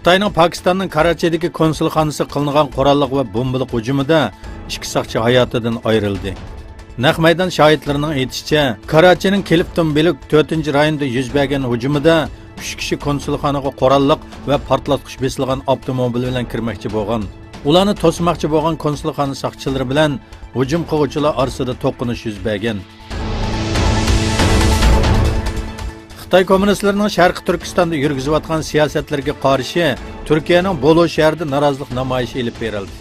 Xitoyning Pakistanning Karachidagi konsulxonasi qilingan qurolliq va bombalik hujumida 2 soqchi hayotidan ayrildi. Naq maydon shohidlarining aytishicha, Karachining Kelipton Beluk 4-rayonda yuz bergan hujumida 3 kishi konsulxonaga qurolliq va portlatqich besilgan avtomobil bilan kirmoqchi bo'lgan. Ularni to'smoqchi bo'lgan konsulxona soqchilari bilan hujum qiluvchilar orasida to'qinish yuz bergan. Xitoy kommunistlarining Sharqi Turkistonda yurgizayotgan siyosatlarga qarshi Turkiyaning Bolu shahrida norozilik namoyishi olib berildi.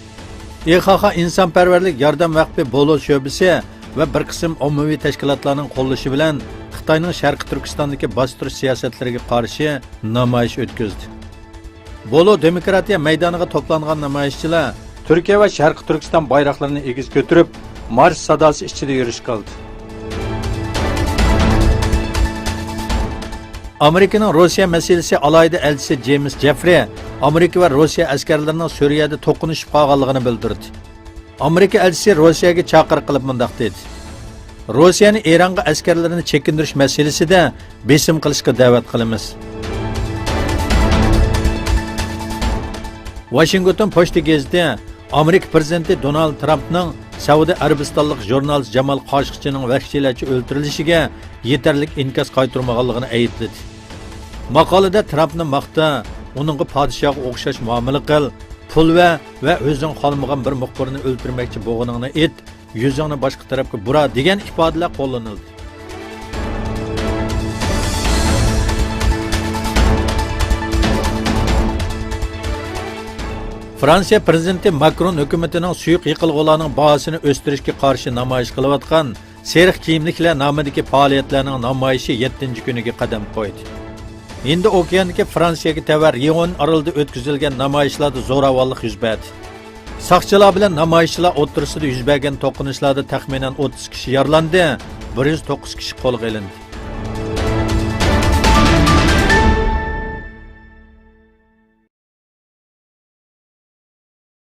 IXX insonparvarlik yordam vaqti Bolu sho'basi va bir qism ommaviy tashkilotlarning qo'llashi bilan Xitoyning Sharqi Turkistondagi bostirish siyosatlariga qarshi namoyish o'tkazdi. Bolu demokratiya maydoniga to'plangan namoyishchilar Turkiya va Sharqi Turkiston bayroqlarini egiz ko'tarib, marsh sadosi ichida yurish qildi. Amerikaning Rossiya masalasi alayida elchisi James Jeffrey Amerika va Rossiya askarlarining Suriyada to'qinishib qolganligini bildirdi. Amerika elchisi Rossiyaga chaqiriq qilib mundaq dedi: Rossiyani Eronga askarlarini chekindirish masalasida besim qilishga da'vat qilamiz. Washington Post gazeti Amerika prezidenti Donald Trumpning Saudiya Arabistonlik jurnalist Jamal Qoshiqchining vahshiylarcha o'ldirilishiga yetarlik inkos qaytarmaganligini aytdi. Maqolada Trumpning maqta, uningga podshohga o'xshash muomala qil, pul va o'zing qolmagan bir muxbirni o'ldirmoqchi bo'lganingni ayt, yuzingni boshqa tarafga bura degan ifodalar qo'llanildi. Fransiya prezidenti Macron hukumatining suyuq yiqilg'ularning bahosini o'stirishga qarshi namoyish qilayotgan seriq kiyimliklar nomidagi faoliyatlarning namoyishi 7-kuniga qadam qo'ydi. Endi okeandagi Fransiyaga tavar Rion orolida o'tkazilgan namoyishlarda zo'ravonlik yuz berdi. Saqchilar bilan namoyishchilar o'rtasida yuz bergan to'qinishlarda taxminan 30 kishi yaralandi, 109 kishi qo'lga olindi.